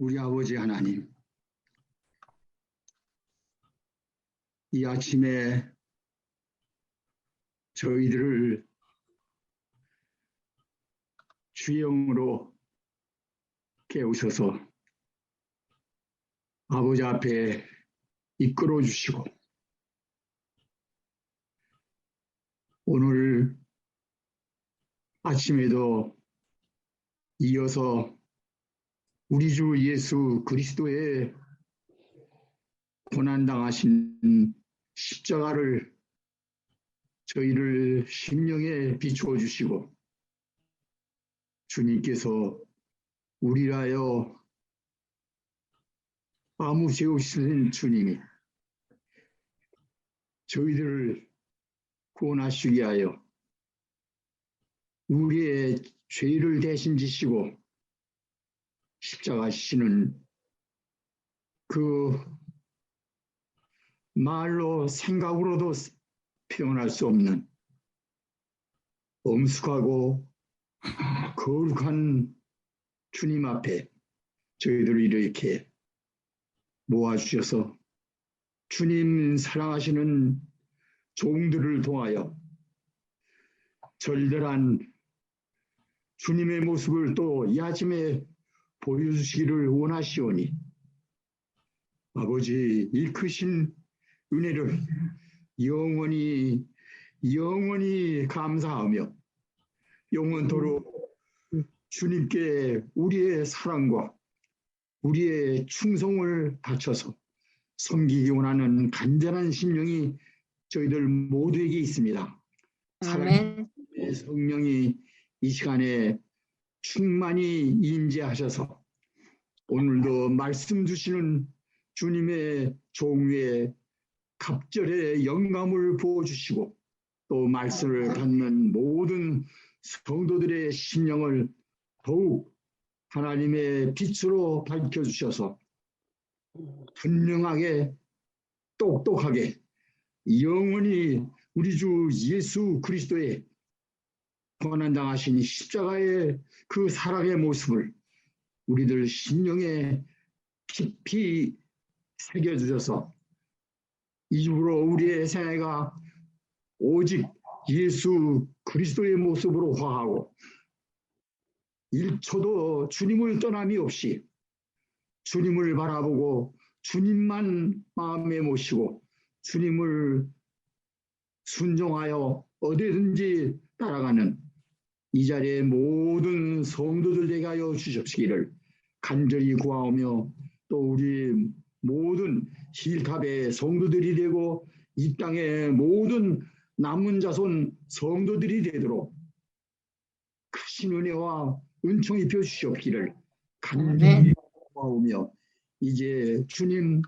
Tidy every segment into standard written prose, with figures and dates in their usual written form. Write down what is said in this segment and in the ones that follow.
우리 아버지 하나님, 이 아침에 저희들을 주의 영으로 깨우셔서 아버지 앞에 이끌어 주시고, 오늘 아침에도 이어서 우리 주 예수 그리스도의 고난당하신 십자가를 저희를 심령에 비추어 주시고, 주님께서 우리라여 아무 죄 없으신 주님이 저희들을 구원하시기 위하여 우리의 죄를 대신 지시고 십자가 지시는 그 말로 생각으로도 표현할 수 없는 엄숙하고 거룩한 주님 앞에 저희들을 이렇게 모아주셔서 주님 사랑하시는 종들을 통하여 절절한 주님의 모습을 또 이 아침에 보여주시기를 원하시오니 아버지 이 크신 은혜를 영원히 감사하며 영원토록 주님께 우리의 사랑과 우리의 충성을 바쳐서 섬기기 원하는 간절한 심령이 저희들 모두에게 있습니다. 살아계신 성령이 이 시간에 충만히 임재하셔서 오늘도 말씀 주시는 주님의 종위에 갑절의 영감을 부어주시고 또 말씀을 받는 모든 성도들의 심령을 더욱 하나님의 빛으로 밝혀주셔서 분명하게 똑똑하게 영원히 우리 주 예수 그리스도의 고난당하신 십자가의 그 사랑의 모습을 우리들 심령에 깊이 새겨주셔서 이후로 우리의 생애가 오직 예수 그리스도의 모습으로 화하고 1초도 주님을 떠남이 없이 주님을 바라보고 주님만 마음에 모시고 주님을 순종하여 어디든지 따라가는 이 자리의 모든 성도들 되게 하여 주십시기를 간절히 구하오며 또 우리 모든 힐탑의 성도들이 되고 이 땅의 모든 남은 자손 성도들이 되도록 크신 은혜와 은총이 펴주시옵기를 간절히 구하오며 이제 주님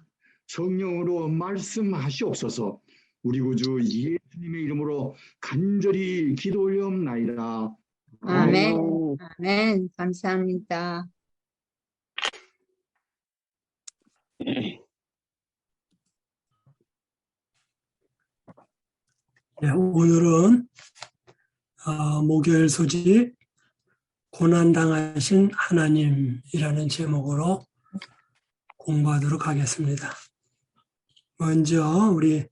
성령으로 말씀하시옵소서. 우리 구주 예수님의 이름으로 간절히 기도 올려옵나이다. 아멘. 아멘. 감사합니다. 네, 오늘은 목요일 소집 고난당하신 하나님이라는 제목으로 공부하도록 하겠습니다. 먼저 우리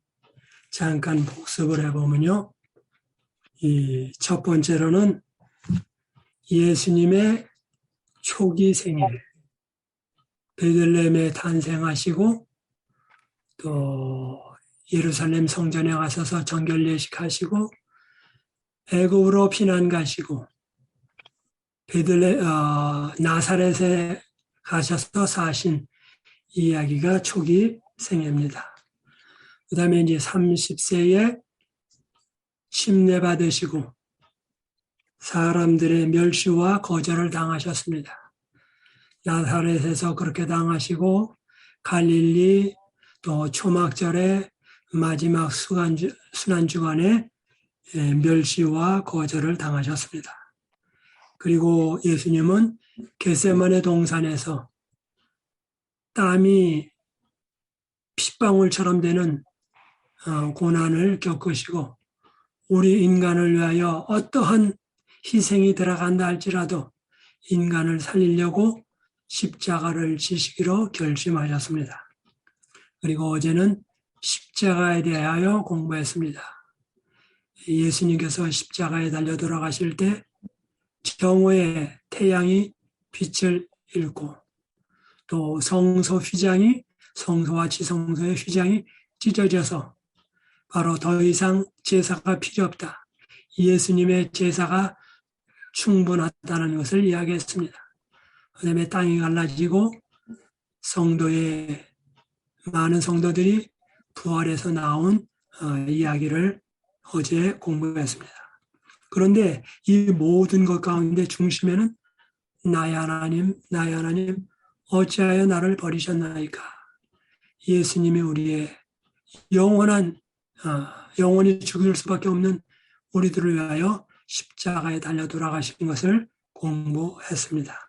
잠깐 복습을 해보면요. 이 첫 번째로는 예수님의 초기 생애, 베들레헴에 탄생하시고 또 예루살렘 성전에 가셔서 정결 예식하시고 애굽으로 피난 가시고 나사렛에 가셔서 사신 이야기가 초기 생애입니다. 그 다음에 이제 30세에 심내 받으시고 사람들의 멸시와 거절을 당하셨습니다. 나사렛에서 그렇게 당하시고 갈릴리 또 초막절에 마지막 순환주간에 멸시와 거절을 당하셨습니다. 그리고 예수님은 겟세마네 동산에서 땀이 핏방울처럼 되는 고난을 겪으시고 우리 인간을 위하여 어떠한 희생이 들어간다 할지라도 인간을 살리려고 십자가를 지시기로 결심하셨습니다. 그리고 어제는 십자가에 대하여 공부했습니다. 예수님께서 십자가에 달려 돌아가실 때 정오에 태양이 빛을 잃고 또 성소 휘장이 성소와 지성소의 휘장이 찢어져서 바로 더 이상 제사가 필요 없다. 예수님의 제사가 충분하다는 것을 이야기했습니다. 그다음에 땅이 갈라지고 성도의 많은 성도들이 부활해서 나온 이야기를 어제 공부했습니다. 그런데 이 모든 것 가운데 중심에는 나의 하나님, 나의 하나님, 어찌하여 나를 버리셨나이까? 예수님이 우리의 영원히 죽을 수밖에 없는 우리들을 위하여 십자가에 달려 돌아가신 것을 공부했습니다.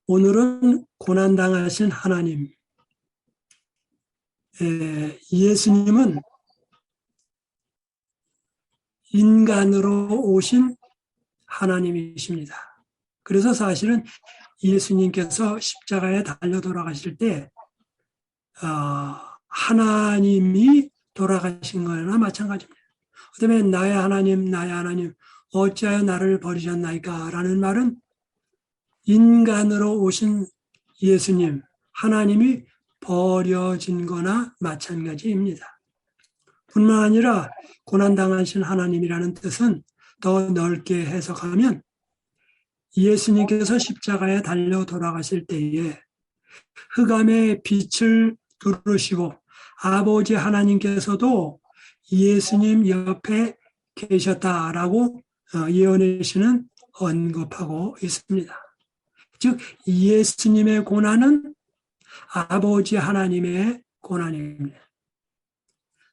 오늘은 고난당하신 하나님, 예수님은 인간으로 오신 하나님이십니다. 그래서 사실은 예수님께서 십자가에 달려 돌아가실 때 하나님이 돌아가신 거나 마찬가지입니다. 그다음에 나의 하나님, 나의 하나님, 어찌하여 나를 버리셨나이까? 라는 말은 인간으로 오신 예수님, 하나님이 버려진 거나 마찬가지입니다. 뿐만 아니라 고난당하신 하나님이라는 뜻은 더 넓게 해석하면 예수님께서 십자가에 달려 돌아가실 때에 흑암의 빛을 두르시고 아버지 하나님께서도 예수님 옆에 계셨다라고 예언의 시는 언급하고 있습니다. 즉 예수님의 고난은 아버지 하나님의 고난입니다.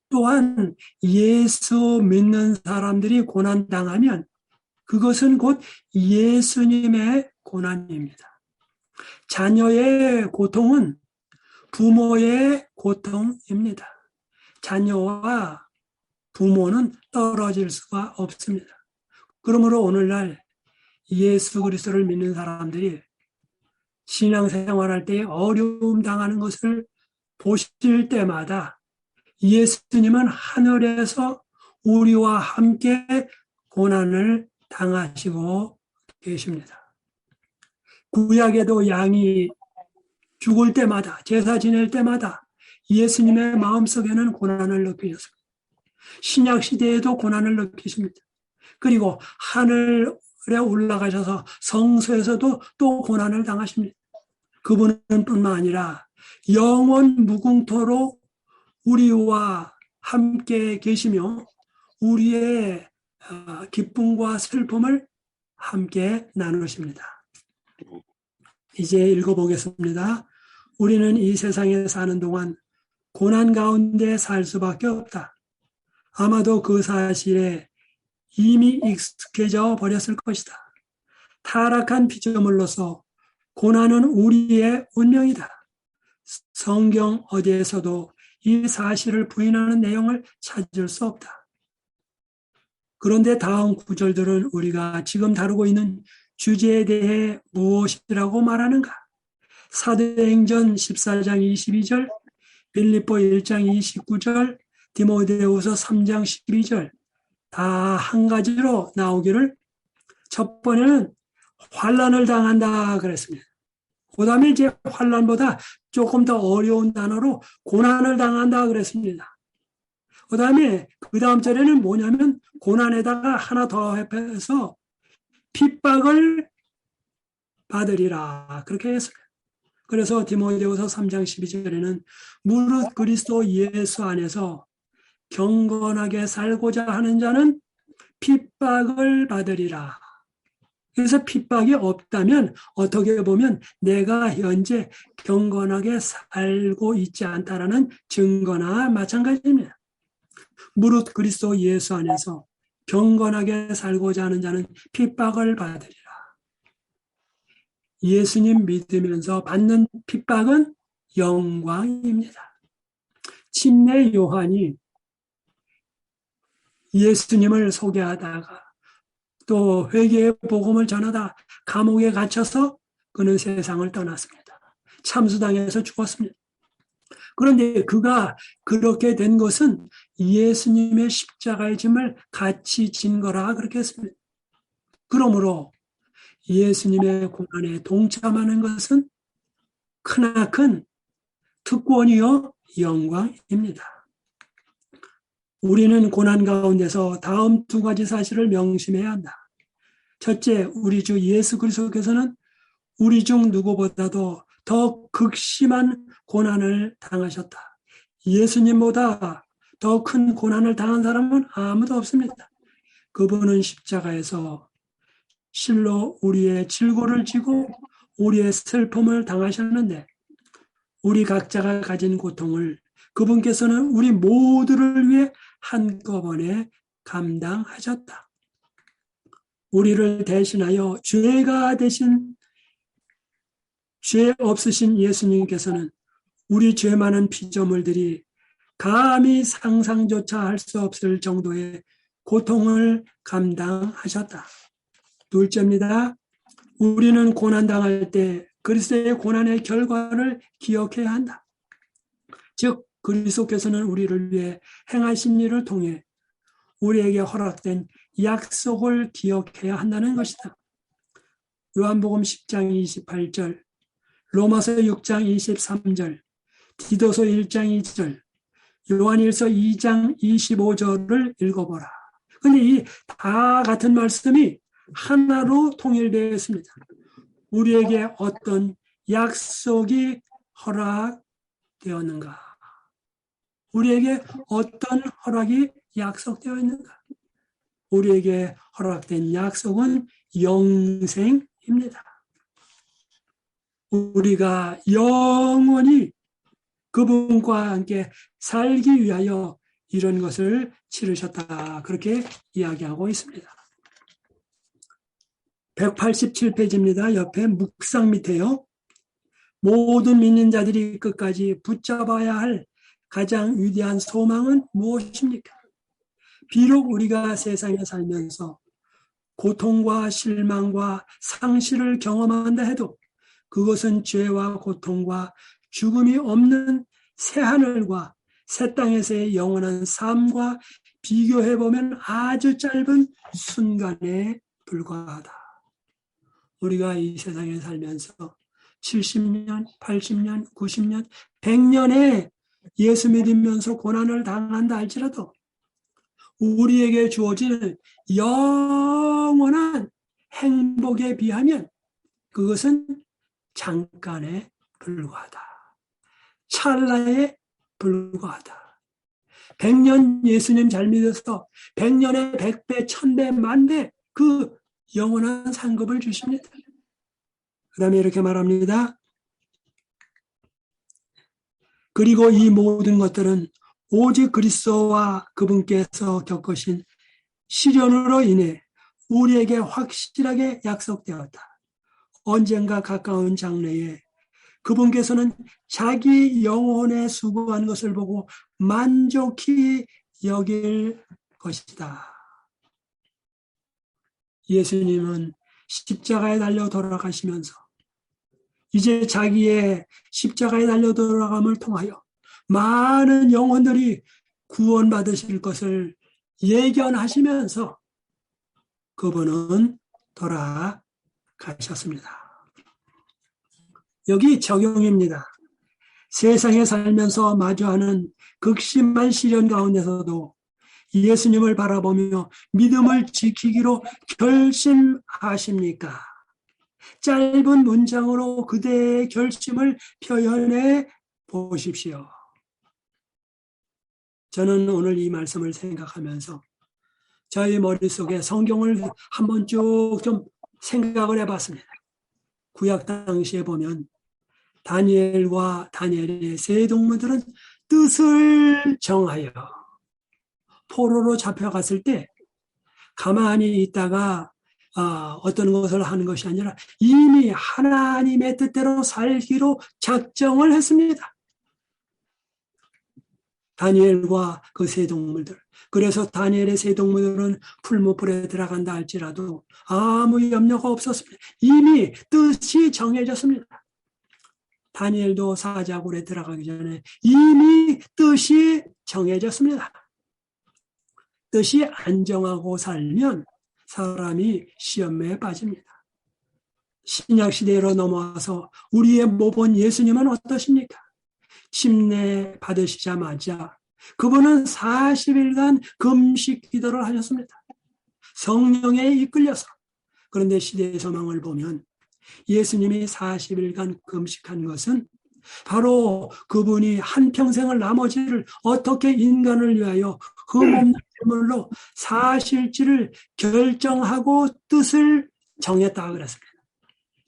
또한 예수 믿는 사람들이 고난당하면 그것은 곧 예수님의 고난입니다. 자녀의 고통은 부모의 고통입니다. 자녀와 부모는 떨어질 수가 없습니다. 그러므로 오늘날 예수 그리스도를 믿는 사람들이 신앙생활할 때 어려움 당하는 것을 보실 때마다 예수님은 하늘에서 우리와 함께 고난을 당하시고 계십니다. 구약에도 양이 죽을 때마다 제사 지낼 때마다 예수님의 마음속에는 고난을 느끼셨습니다. 신약 시대에도 고난을 느끼십니다. 그리고 하늘에 올라가셔서 성소에서도 또 고난을 당하십니다. 그분은 뿐만 아니라 영원 무궁토록 우리와 함께 계시며 우리의 기쁨과 슬픔을 함께 나누십니다. 이제 읽어보겠습니다. 우리는 이 세상에 사는 동안 고난 가운데 살 수밖에 없다. 아마도 그 사실에 이미 익숙해져 버렸을 것이다. 타락한 피조물로서 고난은 우리의 운명이다. 성경 어디에서도 이 사실을 부인하는 내용을 찾을 수 없다. 그런데 다음 구절들은 우리가 지금 다루고 있는 주제에 대해 무엇이라고 말하는가? 사도행전 14장 22절, 빌립보 1장 29절, 디모데후서 3장 12절 다 한 가지로 나오기를 첫 번에는 환난을 당한다 그랬습니다. 그 다음에 이제 환난보다 조금 더 어려운 단어로 고난을 당한다 그랬습니다. 그 다음에 그 다음 절에는 뭐냐면 고난에다가 하나 더 해서 핍박을 받으리라 그렇게 했어요. 그래서 디모데후서 3장 12절에는 무릇 그리스도 예수 안에서 경건하게 살고자 하는 자는 핍박을 받으리라. 그래서 핍박이 없다면 어떻게 보면 내가 현재 경건하게 살고 있지 않다라는 증거나 마찬가지입니다. 무릇 그리스도 예수 안에서 경건하게 살고자 하는 자는 핍박을 받으리라. 예수님 믿으면서 받는 핍박은 영광입니다. 침례 요한이 예수님을 소개하다가 또 회개의 복음을 전하다 감옥에 갇혀서 그는 세상을 떠났습니다. 참수당해서 죽었습니다. 그런데 그가 그렇게 된 것은 예수님의 십자가의 짐을 같이 진 거라 그렇게 했습니다. 그러므로 예수님의 고난에 동참하는 것은 크나큰 특권이요 영광입니다. 우리는 고난 가운데서 다음 두 가지 사실을 명심해야 한다. 첫째, 우리 주 예수 그리스도께서는 우리 중 누구보다도 더 극심한 고난을 당하셨다. 예수님보다 더 큰 고난을 당한 사람은 아무도 없습니다. 그분은 십자가에서 실로 우리의 질고를 지고 우리의 슬픔을 당하셨는데 우리 각자가 가진 고통을 그분께서는 우리 모두를 위해 한꺼번에 감당하셨다. 우리를 대신하여 죄 없으신 예수님께서는 우리 죄 많은 피조물들이 감히 상상조차 할 수 없을 정도의 고통을 감당하셨다. 둘째입니다. 우리는 고난당할 때 그리스도의 고난의 결과를 기억해야 한다. 즉 그리스도께서는 우리를 위해 행하신 일을 통해 우리에게 허락된 약속을 기억해야 한다는 것이다. 요한복음 10장 28절, 로마서 6장 23절, 디도서 1장 2절, 요한일서 2장 25절을 읽어보라. 그런데 이 다 같은 말씀이 하나로 통일되어 있습니다. 우리에게 어떤 약속이 허락되었는가? 우리에게 어떤 허락이 약속되어 있는가? 우리에게 허락된 약속은 영생입니다. 우리가 영원히 그분과 함께 살기 위하여 이런 것을 치르셨다. 그렇게 이야기하고 있습니다. 187페이지입니다. 옆에 묵상 밑에요. 모든 믿는 자들이 끝까지 붙잡아야 할 가장 위대한 소망은 무엇입니까? 비록 우리가 세상에 살면서 고통과 실망과 상실을 경험한다 해도 그것은 죄와 고통과 죽음이 없는 새하늘과 새 땅에서의 영원한 삶과 비교해보면 아주 짧은 순간에 불과하다. 우리가 이 세상에 살면서 70년, 80년, 90년, 100년에 예수 믿으면서 고난을 당한다 할지라도 우리에게 주어질 영원한 행복에 비하면 그것은 잠깐에 불과하다. 찰나에 불과하다. 100년 예수님 잘 믿어서 100년에 100배, 1000배, 만배 그 영원한 상급을 주십니다. 그 다음에 이렇게 말합니다. 그리고 이 모든 것들은 오직 그리스도와 그분께서 겪으신 시련으로 인해 우리에게 확실하게 약속되었다. 언젠가 가까운 장래에 그분께서는 자기 영혼에 수고한 것을 보고 만족히 여길 것이다. 예수님은 십자가에 달려 돌아가시면서 이제 자기의 십자가에 달려 돌아감을 통하여 많은 영혼들이 구원받으실 것을 예견하시면서 그분은 돌아가셨습니다. 여기 적용입니다. 세상에 살면서 마주하는 극심한 시련 가운데서도 예수님을 바라보며 믿음을 지키기로 결심하십니까? 짧은 문장으로 그대의 결심을 표현해 보십시오. 저는 오늘 이 말씀을 생각하면서 저희 머릿속에 성경을 한번 쭉 좀 생각을 해봤습니다. 구약 당시에 보면 다니엘과 다니엘의 세 동무들은 뜻을 정하여 포로로 잡혀갔을 때 가만히 있다가 어떤 것을 하는 것이 아니라 이미 하나님의 뜻대로 살기로 작정을 했습니다. 다니엘과 그 새 동물들. 그래서 다니엘의 새 동물들은 풀무불에 들어간다 할지라도 아무 염려가 없었습니다. 이미 뜻이 정해졌습니다. 다니엘도 사자굴에 들어가기 전에 이미 뜻이 정해졌습니다. 뜻이 안정하고 살면 사람이 시험에 빠집니다. 신약 시대로 넘어와서 우리의 모본 예수님은 어떠십니까? 침례 받으시자마자 그분은 40일간 금식 기도를 하셨습니다. 성령에 이끌려서. 그런데 시대의 소망을 보면 예수님이 40일간 금식한 것은 바로 그분이 한평생을 나머지를 어떻게 인간을 위하여 흠없는 제물로 사실지를 결정하고 뜻을 정했다 그랬습니다.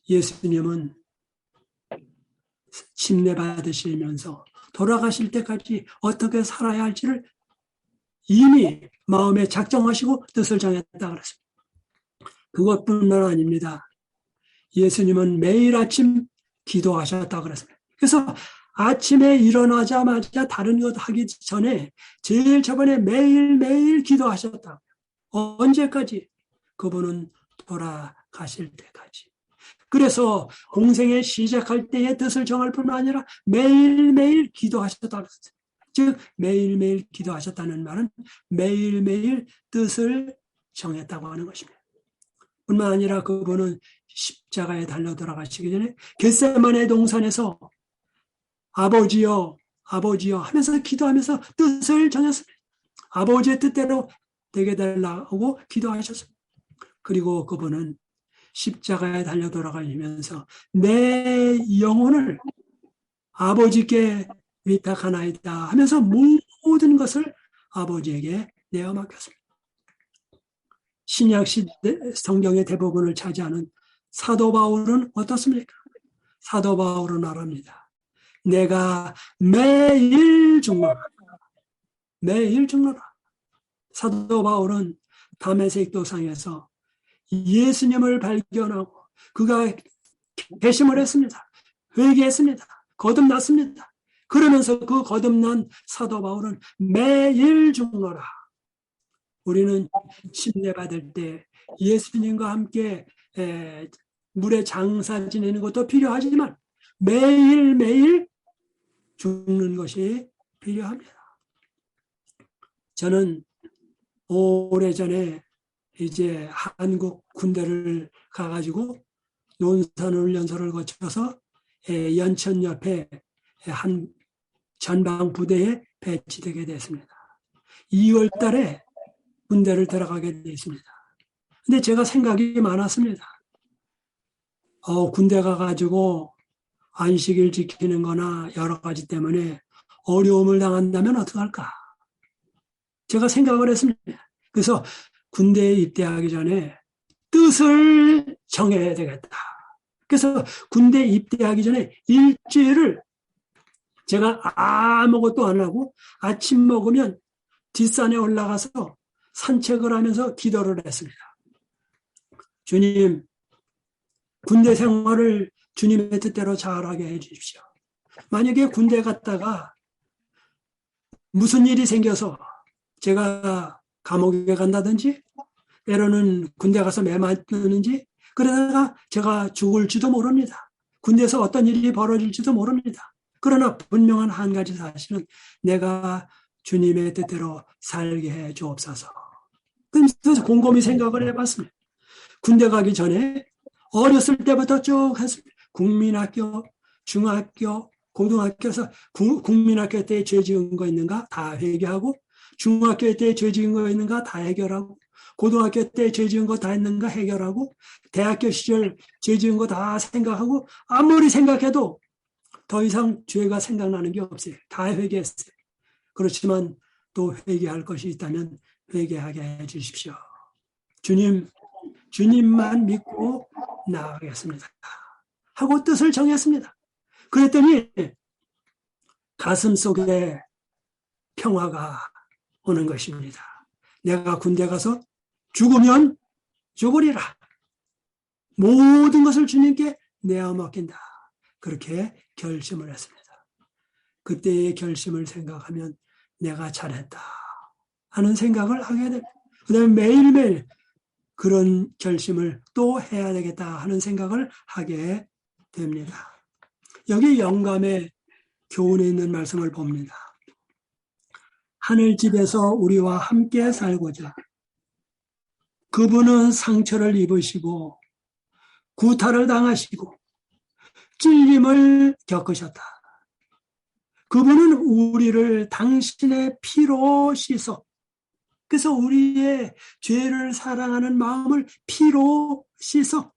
예수님은 침례 받으시면서 돌아가실 때까지 어떻게 살아야 할지를 이미 마음에 작정하시고 뜻을 정했다 그랬습니다. 그것뿐만 아닙니다. 예수님은 매일 아침 기도하셨다 그랬습니다. 그래서 아침에 일어나자마자 다른 것 하기 전에 제일 저번에 매일매일 기도하셨다. 언제까지? 그분은 돌아가실 때까지. 그래서 공생에 시작할 때의 뜻을 정할 뿐만 아니라 매일매일 기도하셨다 그랬어요. 즉 매일매일 기도하셨다는 말은 매일매일 뜻을 정했다고 하는 것입니다. 뿐만 아니라 그분은 십자가에 달려 돌아가시기 전에 겟세마네 동산에서 아버지여 아버지여 하면서 기도하면서 뜻을 정했습니다. 아버지의 뜻대로 되게 달라고 기도하셨습니다. 그리고 그분은 십자가에 달려 돌아가시면서 내 영혼을 아버지께 위탁하나이다 하면서 모든 것을 아버지에게 내어 맡겼습니다. 신약 시대 성경의 대부분을 차지하는 사도 바울은 어떻습니까? 사도 바울은 말합니다. 내가 매일 죽노라. 매일 죽노라. 사도 바울은 다메섹 도상에서 예수님을 발견하고 그가 회심을 했습니다. 회개했습니다. 거듭났습니다. 그러면서 그 거듭난 사도 바울은 매일 죽노라. 우리는 침례받을 때 예수님과 함께 물에 장사 지내는 것도 필요하지만 매일매일 죽는 것이 필요합니다. 저는 오래전에 이제 한국 군대를 가가지고 논산훈련소를 거쳐서 연천 옆에 한 전방 부대에 배치되게 됐습니다. 2월 달에 군대를 들어가게 됐습니다. 근데 제가 생각이 많았습니다. 군대 가가지고 안식일 지키는 거나 여러 가지 때문에 어려움을 당한다면 어떡할까? 제가 생각을 했습니다. 그래서 군대에 입대하기 전에 뜻을 정해야 되겠다. 그래서 군대에 입대하기 전에 일주일을 제가 아무것도 안 하고 아침 먹으면 뒷산에 올라가서 산책을 하면서 기도를 했습니다. 주님, 군대 생활을 주님의 뜻대로 잘하게 해 주십시오. 만약에 군대 갔다가 무슨 일이 생겨서 제가 감옥에 간다든지 때로는 군대 가서 매 맞는지 그러다가 제가 죽을지도 모릅니다. 군대에서 어떤 일이 벌어질지도 모릅니다. 그러나 분명한 한 가지 사실은 내가 주님의 뜻대로 살게 해 주옵소서. 그래서 곰곰이 생각을 해봤습니다. 군대 가기 전에 어렸을 때부터 쭉 했습니다. 국민학교, 중학교, 고등학교에서 국민학교 때 죄 지은 거 있는가 다 회개하고 중학교 때 죄 지은 거 있는가 다 해결하고 고등학교 때 죄 지은 거 다 했는가 해결하고 대학교 시절 죄 지은 거 다 생각하고 아무리 생각해도 더 이상 죄가 생각나는 게 없어요. 다 회개했어요. 그렇지만 또 회개할 것이 있다면 회개하게 해 주십시오. 주님만 믿고 나아가겠습니다. 하고 뜻을 정했습니다. 그랬더니 가슴 속에 평화가 오는 것입니다. 내가 군대 가서 죽으면 죽으리라. 모든 것을 주님께 내어 맡긴다. 그렇게 결심을 했습니다. 그때의 결심을 생각하면 내가 잘했다 하는 생각을 하게 됩니다. 그 다음에 매일매일 그런 결심을 또 해야 되겠다 하는 생각을 하게 됩니다. 여기 영감의 교훈에 있는 말씀을 봅니다. 하늘집에서 우리와 함께 살고자 그분은 상처를 입으시고 구타를 당하시고 찔림을 겪으셨다. 그분은 우리를 당신의 피로 씻어, 그래서 우리의 죄를 사랑하는 마음을 피로 씻어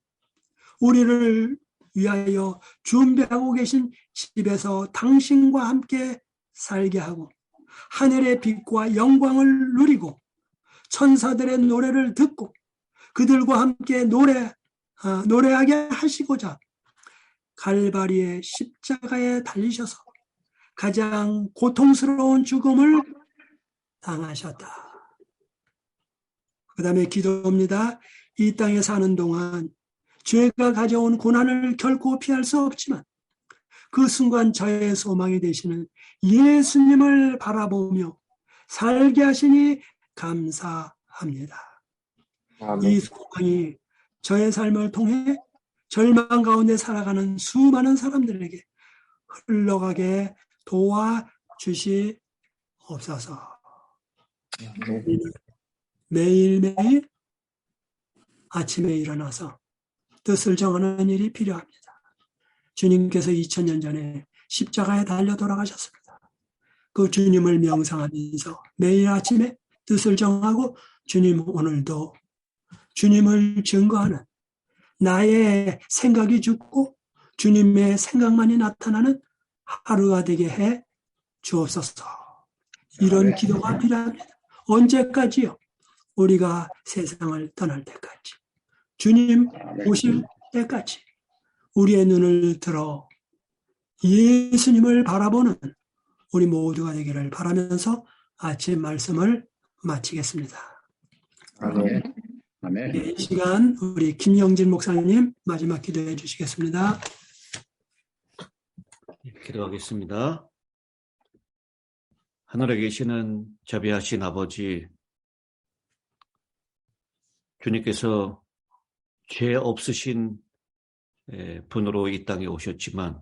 우리를 위하여 준비하고 계신 집에서 당신과 함께 살게 하고 하늘의 빛과 영광을 누리고 천사들의 노래를 듣고 그들과 함께 노래하게 하시고자 갈바리의 십자가에 달리셔서 가장 고통스러운 죽음을 당하셨다. 그 다음에 기도입니다. 이 땅에 사는 동안 죄가 가져온 고난을 결코 피할 수 없지만 그 순간 저의 소망이 되시는 예수님을 바라보며 살게 하시니 감사합니다. 이 소망이 저의 삶을 통해 절망 가운데 살아가는 수많은 사람들에게 흘러가게 도와주시옵소서. 매일매일 아침에 일어나서 뜻을 정하는 일이 필요합니다. 주님께서 2000년 전에 십자가에 달려 돌아가셨습니다. 그 주님을 명상하면서 매일 아침에 뜻을 정하고 주님 오늘도 주님을 증거하는 나의 생각이 죽고 주님의 생각만이 나타나는 하루가 되게 해 주옵소서. 이런 기도가 필요합니다. 언제까지요? 우리가 세상을 떠날 때까지, 주님 오실 때까지 우리의 눈을 들어 예수님을 바라보는 우리 모두가 되기를 바라면서 아침 말씀을 마치겠습니다. 아멘. 아멘. 이 시간 우리 김영진 목사님 마지막 기도해 주시겠습니다. 기도하겠습니다. 하늘에 계시는 자비하신 아버지, 주님께서 죄 없으신 분으로 이 땅에 오셨지만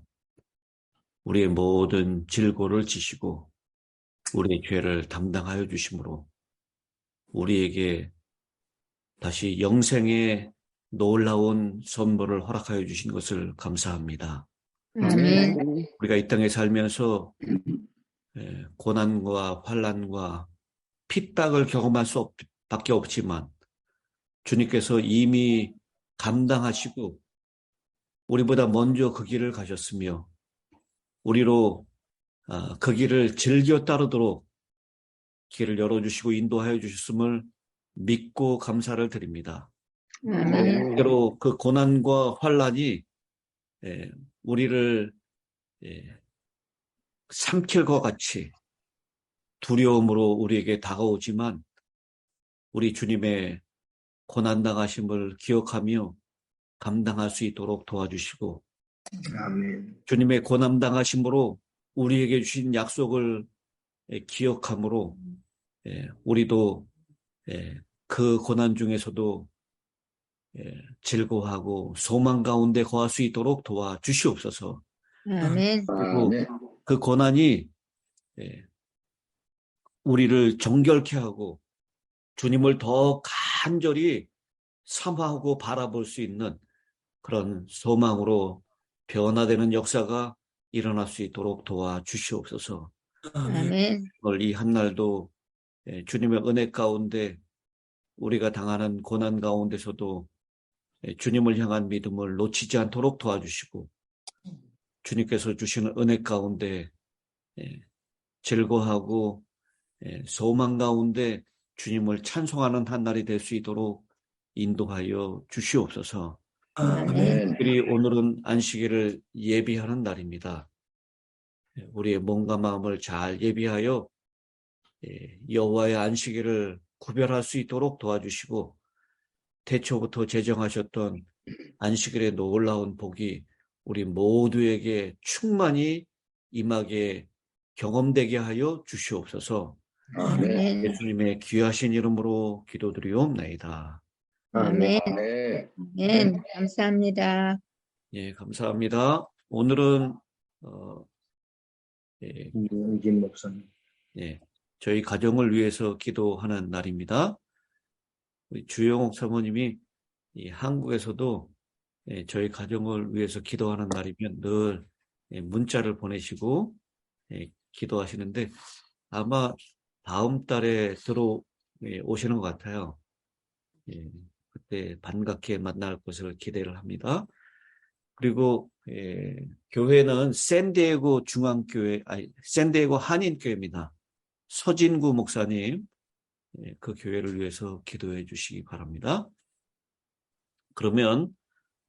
우리의 모든 질고를 지시고 우리의 죄를 담당하여 주심으로 우리에게 다시 영생의 놀라운 선물을 허락하여 주신 것을 감사합니다. 아멘. 우리가 이 땅에 살면서 고난과 환난과 핍박을 경험할 수밖에 없지만 주님께서 이미 감당하시고 우리보다 먼저 그 길을 가셨으며 우리로 그 길을 즐겨 따르도록 길을 열어주시고 인도하여 주셨음을 믿고 감사를 드립니다. 아멘. 때로 그 고난과 환난이 우리를 삼킬 것 같이 두려움으로 우리에게 다가오지만 우리 주님의 고난당하심을 기억하며 감당할 수 있도록 도와주시고 아멘. 주님의 고난당하심으로 우리에게 주신 약속을 기억함으로 우리도 그 고난 중에서도 즐거워하고 소망 가운데 거할 수 있도록 도와주시옵소서. 아멘. 그리고 아멘. 그 고난이 우리를 정결케 하고 주님을 더 간절히 사모하고 바라볼 수 있는 그런 소망으로 변화되는 역사가 일어날 수 있도록 도와주시옵소서. 아멘. 오늘 이 한날도 주님의 은혜 가운데 우리가 당하는 고난 가운데서도 주님을 향한 믿음을 놓치지 않도록 도와주시고 주님께서 주시는 은혜 가운데 즐거워하고 소망 가운데 주님을 찬송하는 한날이 될 수 있도록 인도하여 주시옵소서. 아멘. 특별히 오늘은 안식일을 예비하는 날입니다. 우리의 몸과 마음을 잘 예비하여 여호와의 안식일을 구별할 수 있도록 도와주시고 태초부터 제정하셨던 안식일의 놀라운 복이 우리 모두에게 충만히 임하게 경험되게 하여 주시옵소서. 아멘. 예수님의 귀하신 이름으로 기도드리옵나이다. 아멘. 네. 아멘. 감사합니다. 예, 감사합니다. 오늘은 이진 목사님. 예, 저희 가정을 위해서 기도하는 날입니다. 우리 주영옥 사모님이 이 한국에서도 저희 가정을 위해서 기도하는 날이면 늘 문자를 보내시고 기도하시는데 아마 다음 달에 들어오시는 것 같아요. 그때 반갑게 만날 것을 기대를 합니다. 그리고 교회는 샌디에고 중앙교회, 샌디에고 한인교회입니다. 서진구 목사님, 그 교회를 위해서 기도해 주시기 바랍니다. 그러면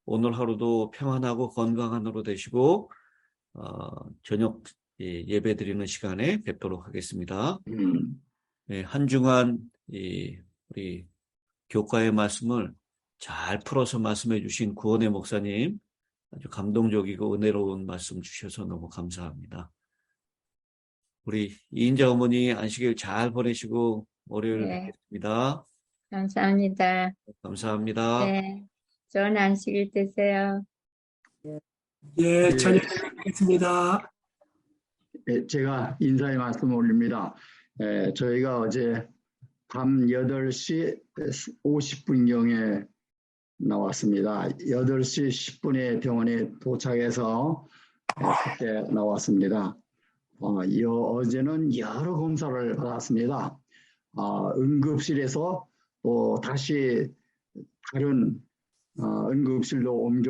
오늘 하루도 평안하고 건강한 하루 되시고 저녁 예배 드리는 시간에 뵙도록 하겠습니다. 한 주간 우리 교과의 말씀을 잘 풀어서 말씀해 주신 구원의 목사님, 아주 감동적이고 은혜로운 말씀 주셔서 너무 감사합니다. 우리 이인자 어머니 안식일 잘 보내시고 월요일 네. 뵙겠습니다. 감사합니다. 감사합니다. 네. 좋은 안식일 되세요. 예, 저녁에 뵙겠습니다. 제가 인사의 말씀을 올립니다. 저희가 어제 밤 8시 50분경에 나왔습니다. 8시 10분에 병원에 도착해서 그때 나왔습니다. 어제는 여러 검사를 받았습니다. 응급실에서 또 다시 다른 응급실로 옮겨